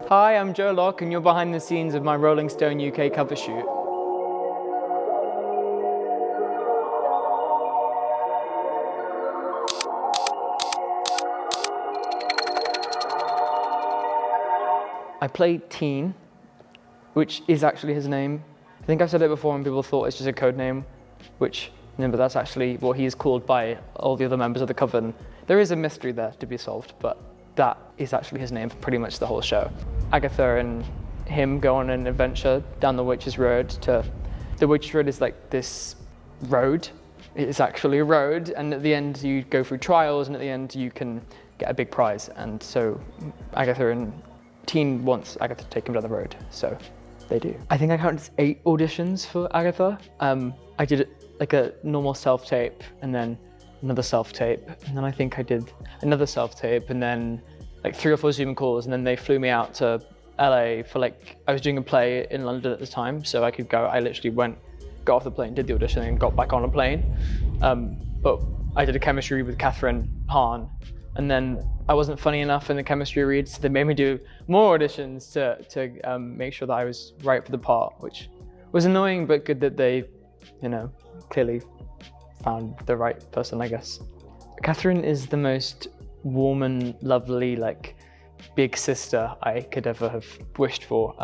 Hi, I'm Joe Locke, and you're behind the scenes of my Rolling Stone UK cover shoot. I play Teen, which is actually his name. I think I've said it before and people thought it's just a code name, which, no, but that's actually what he is called by all the other members of the Coven. There is a mystery there to be solved, but that is actually his name for pretty much the whole show. Agatha and him go on an adventure down the Witch's Road the Witch's Road is like this road. It's actually a road, and at the end you go through trials, and at the end you can get a big prize. And so Agatha and Teen wants Agatha to take him down the road, so they do. I think I counted 8 auditions for Agatha. I did like a normal self-tape, and then another self-tape, and then I think I did another self-tape, and then like 3 or 4 Zoom calls, and then they flew me out to LA for like, I was doing a play in London at the time, so I could go. I literally got off the plane, did the audition, and got back on a plane. But I did a chemistry read with Catherine Hahn, and then I wasn't funny enough in the chemistry read, so they made me do more auditions to make sure that I was right for the part, which was annoying, but good that they, you know, clearly found the right person, I guess. Catherine is the most warm and lovely, like, big sister I could ever have wished for.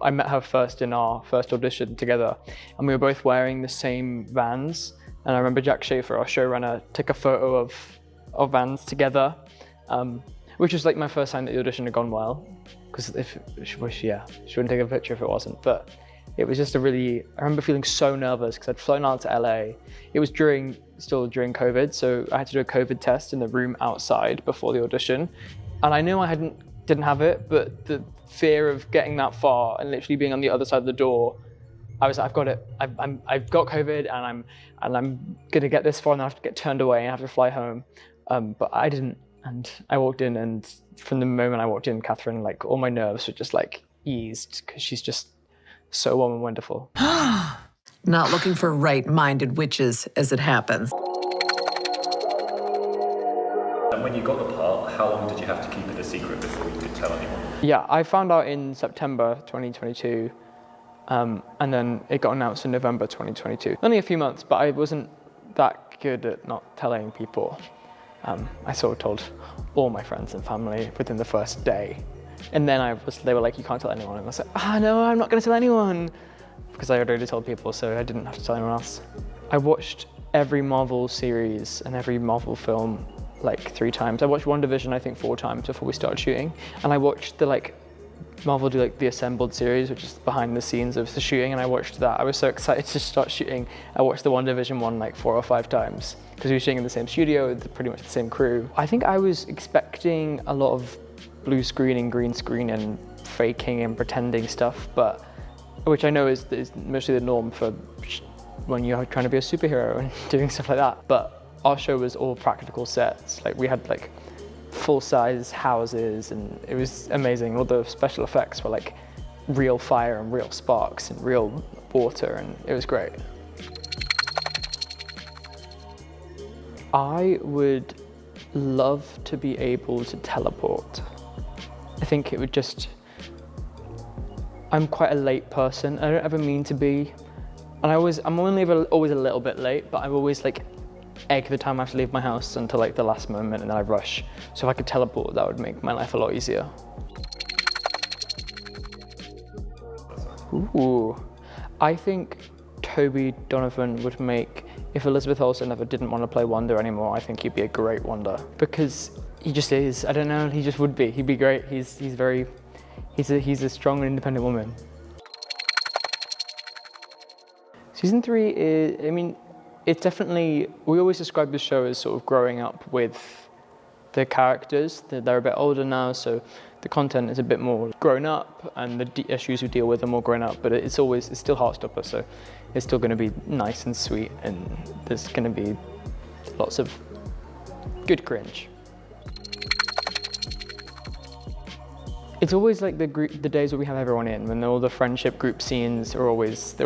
I met her first in our first audition together, and we were both wearing the same Vans. And I remember Jack Schaefer, our showrunner, took a photo of Vans together, which was like my first sign that the audition had gone well. Because if she wouldn't take a picture if it wasn't. But it was just I remember feeling so nervous because I'd flown out to LA. It was still during COVID, so I had to do a COVID test in the room outside before the audition. And I knew I didn't have it, but the fear of getting that far and literally being on the other side of the door, I was like, I've got it. I've got COVID, and I'm gonna get this far, and I have to get turned away and have to fly home. But I didn't, and I walked in, and from the moment I walked in, Catherine, like all my nerves were just like eased because she's just so warm and wonderful. Not looking for right-minded witches, as it happens. And when you got the part, how long did you have to keep it a secret before you could tell anyone? Yeah, I found out in September 2022, and then it got announced in November 2022. Only a few months, but I wasn't that good at not telling people. I sort of told all my friends and family within the first day. And then they were like, you can't tell anyone. And I was like, no, I'm not gonna tell anyone. Because I had already told people, so I didn't have to tell anyone else. I watched every Marvel series and every Marvel film like 3 times. I watched WandaVision, I think 4 times before we started shooting. And I watched Marvel do the Assembled series, which is behind the scenes of the shooting, and I watched that. I was so excited to start shooting. I watched the WandaVision one like 4 or 5 times because we were shooting in the same studio with pretty much the same crew. I think I was expecting a lot of blue screen and green screen and faking and pretending stuff, but which I know is mostly the norm for when you're trying to be a superhero and doing stuff like that. But our show was all practical sets. Like we had like full-size houses, and it was amazing. All the special effects were like real fire and real sparks and real water, and it was great. I would love to be able to teleport. I think it would just, I'm quite a late person. I don't ever mean to be. And I'm only always a little bit late, but I'm always like egg the time I have to leave my house until like the last moment, and then I rush. So if I could teleport, that would make my life a lot easier. Ooh, I think Toby Donovan would make, if Elizabeth Olsen ever didn't want to play Wanda anymore, I think he'd be a great Wanda, because he just is. I don't know, he just would be. He'd be great. He's a strong and independent woman. Season 3 is, I mean, it's definitely, we always describe the show as sort of growing up with the characters. They're a bit older now, so the content is a bit more grown up, and the issues we deal with are more grown up, but it's still Heartstopper, so it's still gonna be nice and sweet, and there's gonna be lots of good cringe. It's always like the days where we have everyone in, when all the friendship group scenes they're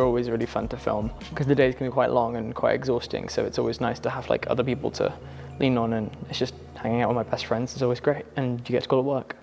always really fun to film, because the days can be quite long and quite exhausting, so it's always nice to have like other people to lean on, and it's just hanging out with my best friends is always great, and you get to call it work.